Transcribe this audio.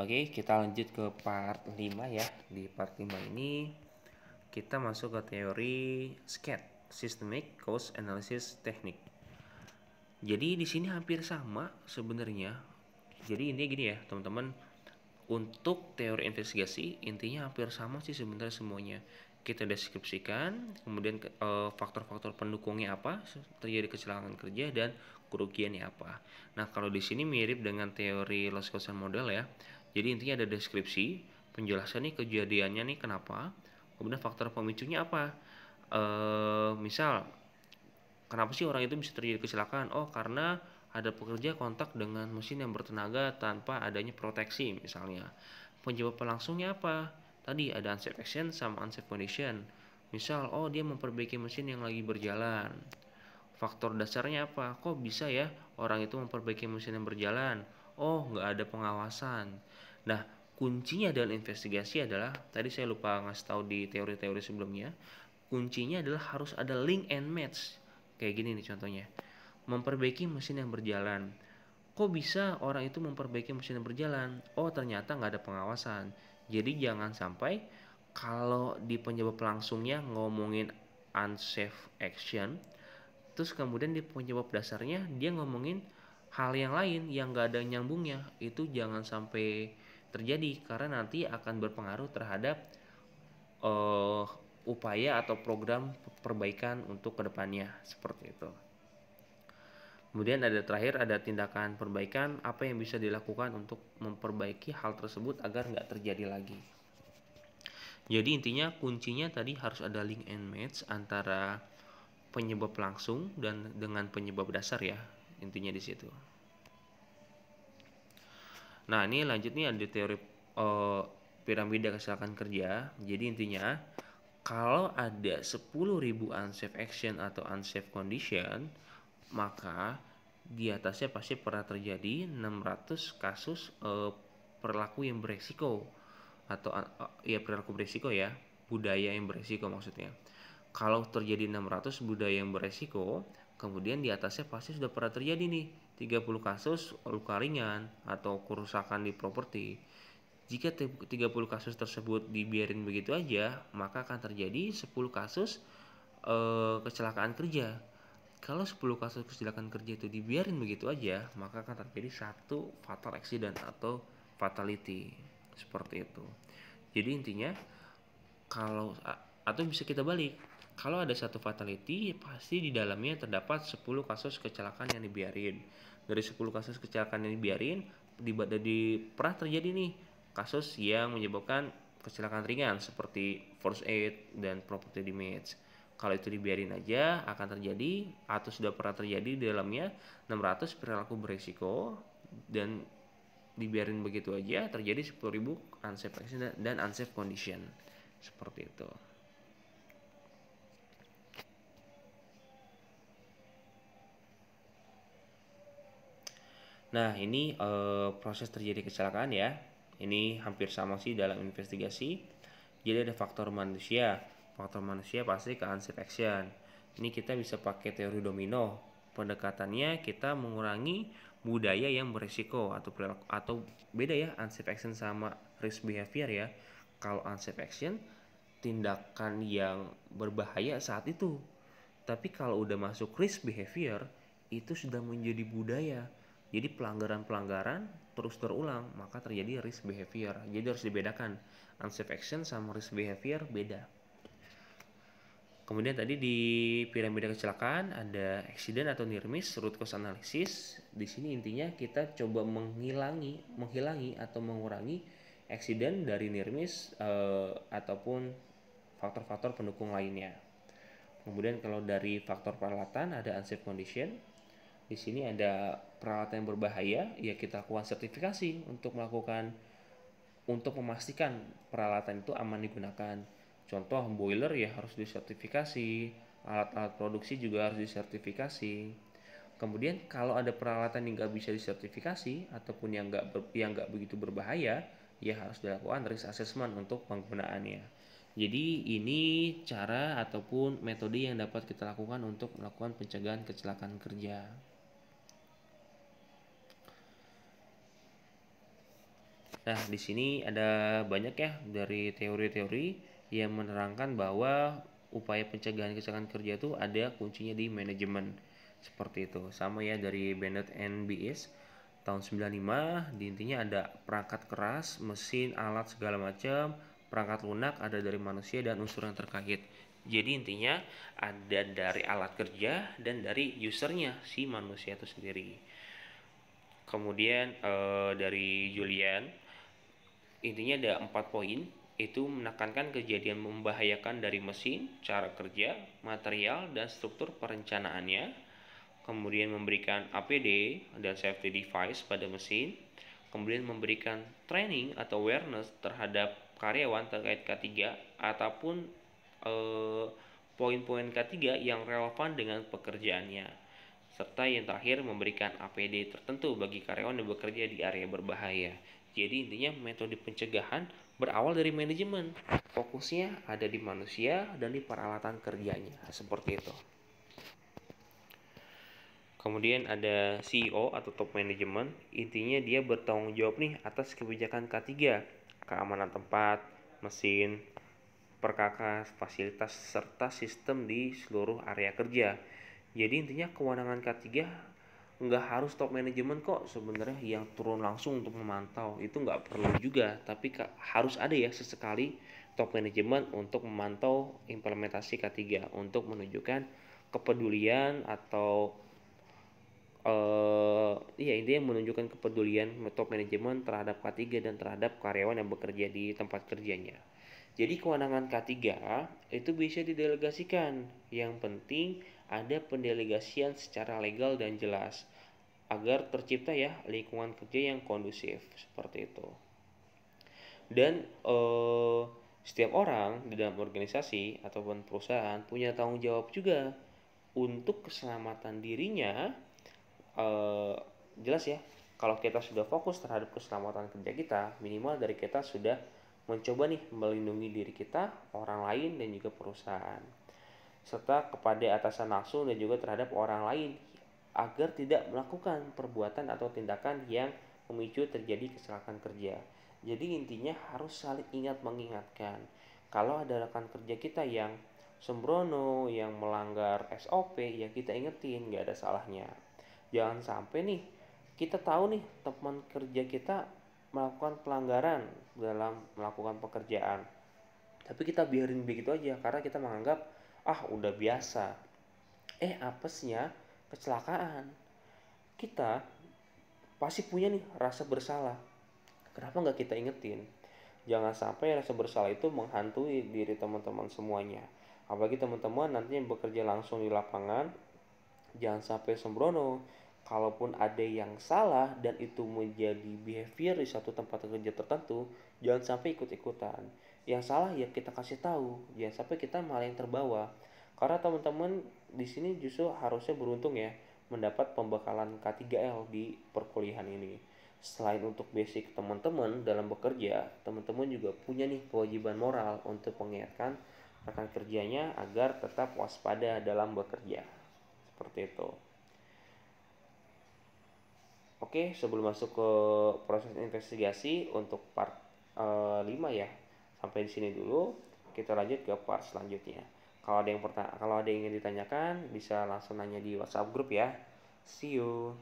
Oke, kita lanjut ke part 5 ya. Di part 5 ini kita masuk ke teori SCAT, Systemic Cause Analysis Technique. Jadi di sini hampir sama sebenarnya. Jadi intinya gini ya, teman-teman. Untuk teori investigasi intinya hampir sama sih sebenarnya semuanya. Kita deskripsikan, kemudian faktor-faktor pendukungnya apa terjadi kecelakaan kerja dan kerugiannya apa. Nah, kalau di sini mirip dengan teori loss causation model ya. Jadi intinya ada deskripsi, penjelasan nih kejadiannya nih kenapa, kemudian faktor pemicunya apa. Misal kenapa sih orang itu bisa terjadi kecelakaan? Oh, karena ada pekerja kontak dengan mesin yang bertenaga tanpa adanya proteksi misalnya. Penyebab pelangsungnya apa? Tadi ada unsafe action sama unsafe condition. Misal, oh dia memperbaiki mesin yang lagi berjalan. Faktor dasarnya apa? Kok bisa ya orang itu memperbaiki mesin yang berjalan? Oh, nggak ada pengawasan. Nah, kuncinya dalam investigasi adalah, tadi saya lupa ngasih tahu di teori-teori sebelumnya, kuncinya adalah harus ada link and match. Kayak gini nih contohnya. Memperbaiki mesin yang berjalan. Kok bisa orang itu memperbaiki mesin yang berjalan? Oh, ternyata nggak ada pengawasan. Jadi jangan sampai kalau di penyebab langsungnya ngomongin unsafe action, terus kemudian di penyebab dasarnya dia ngomongin hal yang lain yang nggak ada nyambungnya. Itu jangan sampai terjadi karena nanti akan berpengaruh terhadap uh, upaya atau program perbaikan untuk kedepannya seperti itu. Kemudian ada terakhir ada tindakan perbaikan apa yang bisa dilakukan untuk memperbaiki hal tersebut agar nggak terjadi lagi. Jadi intinya kuncinya tadi harus ada link and match antara penyebab langsung dan dengan penyebab dasar ya, intinya di situ. Nah, ini lanjut nih ada teori piramida kecelakaan kerja. Jadi intinya kalau ada 10.000 unsafe action atau unsafe condition, maka di atasnya pasti pernah terjadi 600 kasus perilaku yang beresiko atau ya perilaku beresiko ya, budaya yang beresiko maksudnya. Kalau terjadi 600 budaya yang beresiko, kemudian di atasnya pasti sudah pernah terjadi nih 30 kasus luka ringan atau kerusakan di properti. Jika 30 kasus tersebut dibiarin begitu aja, maka akan terjadi 10 kasus kecelakaan kerja. Kalau 10 kasus kecelakaan kerja itu dibiarin begitu aja, maka akan terjadi satu fatal accident atau fatality. Seperti itu. Jadi intinya kalau atau bisa kita balik. Kalau ada satu fatality, pasti di dalamnya terdapat 10 kasus kecelakaan yang dibiarin. Dari 10 kasus kecelakaan yang dibiarin, pernah terjadi nih kasus yang menyebabkan kecelakaan ringan seperti first aid dan property damage. Kalau itu dibiarin aja akan terjadi atau sudah pernah terjadi di dalamnya 600 perilaku berisiko dan dibiarin begitu aja terjadi 10.000 unsafe action dan unsafe condition. Seperti itu. Nah, ini proses terjadi kecelakaan ya. Ini hampir sama sih dalam investigasi. Jadi ada faktor manusia. Faktor manusia pasti ke unsafe action. Ini kita bisa pakai teori domino. Pendekatannya kita mengurangi budaya yang berisiko atau beda ya unsafe action sama risk behavior ya. Kalau unsafe action tindakan yang berbahaya saat itu. Tapi kalau udah masuk risk behavior itu sudah menjadi budaya. Jadi pelanggaran-pelanggaran terus terulang, maka terjadi risk behavior. Jadi harus dibedakan. Unsafe action sama risk behavior beda. Kemudian tadi di piramida kecelakaan ada accident atau near miss, root cause analysis. Di sini intinya kita coba menghilangi atau mengurangi accident dari near miss ataupun faktor-faktor pendukung lainnya. Kemudian kalau dari faktor peralatan ada unsafe condition. Di sini ada peralatan yang berbahaya, ya kita lakukan sertifikasi untuk memastikan peralatan itu aman digunakan. Contoh boiler ya harus disertifikasi, alat-alat produksi juga harus disertifikasi. Kemudian kalau ada peralatan yang nggak bisa disertifikasi ataupun yang nggak begitu berbahaya, ya harus dilakukan risk assessment untuk penggunaannya. Jadi ini cara ataupun metode yang dapat kita lakukan untuk melakukan pencegahan kecelakaan kerja. Nah, di sini ada banyak ya dari teori-teori yang menerangkan bahwa upaya pencegahan kecelakaan kerja itu ada kuncinya di manajemen. Seperti itu. Sama ya dari Bennett and Bees tahun 95, di intinya ada perangkat keras, mesin, alat segala macam, perangkat lunak ada dari manusia dan unsur yang terkait. Jadi intinya ada dari alat kerja dan dari usernya si manusia itu sendiri. Kemudian dari Julian, intinya ada 4 poin, itu menekankan kejadian membahayakan dari mesin, cara kerja, material, dan struktur perencanaannya. Kemudian memberikan APD dan safety device pada mesin. Kemudian memberikan training atau awareness terhadap karyawan terkait K3 ataupun poin-poin K3 yang relevan dengan pekerjaannya. Serta yang terakhir memberikan APD tertentu bagi karyawan yang bekerja di area berbahaya. Jadi intinya metode pencegahan berawal dari manajemen. Fokusnya ada di manusia dan di peralatan kerjanya. Seperti itu. Kemudian ada CEO atau top management, intinya dia bertanggung jawab nih atas kebijakan K3, keamanan tempat, mesin, perkakas, fasilitas, serta sistem di seluruh area kerja. Jadi intinya kewenangan K3 nggak harus top manajemen kok sebenarnya yang turun langsung untuk memantau, itu nggak perlu juga, tapi harus ada ya sesekali top manajemen untuk memantau implementasi K3 untuk menunjukkan kepedulian atau iya intinya menunjukkan kepedulian top manajemen terhadap K3 dan terhadap karyawan yang bekerja di tempat kerjanya. Jadi kewenangan K3 itu bisa didelegasikan. Yang penting ada pendelegasian secara legal dan jelas agar tercipta ya lingkungan kerja yang kondusif seperti itu. Dan setiap orang di dalam organisasi ataupun perusahaan punya tanggung jawab juga untuk keselamatan dirinya. Jelas ya, kalau kita sudah fokus terhadap keselamatan kerja kita, minimal dari kita sudah mencoba nih melindungi diri kita, orang lain, dan juga perusahaan, serta kepada atasan langsung dan juga terhadap orang lain agar tidak melakukan perbuatan atau tindakan yang memicu terjadi kecelakaan kerja. Jadi intinya harus saling ingat mengingatkan. Kalau ada rekan kerja kita yang sembrono, yang melanggar SOP, ya kita ingetin, nggak ada salahnya. Jangan sampai nih kita tahu nih teman kerja kita melakukan pelanggaran dalam melakukan pekerjaan, tapi kita biarin begitu aja karena kita menganggap udah biasa. Apesnya kecelakaan. Kita pasti punya nih rasa bersalah. Kenapa nggak kita ingetin? Jangan sampai rasa bersalah itu menghantui diri teman-teman semuanya. Apalagi teman-teman nantinya bekerja langsung di lapangan, jangan sampai sembrono. Kalaupun ada yang salah dan itu menjadi behavior di satu tempat kerja tertentu, jangan sampai ikut-ikutan. Yang salah ya kita kasih tahu, jangan sampai kita malah yang terbawa. Karena teman-teman di sini justru harusnya beruntung ya mendapat pembekalan K3L di perkuliahan ini. Selain untuk basic teman-teman dalam bekerja, teman-teman juga punya nih kewajiban moral untuk mengingatkan rekan kerjanya agar tetap waspada dalam bekerja. Seperti itu. Oke, sebelum masuk ke proses investigasi untuk part 5 ya. Sampai di sini dulu. Kita lanjut ke part selanjutnya. Kalau ada yang ingin ditanyakan, bisa langsung nanya di WhatsApp grup ya. See you.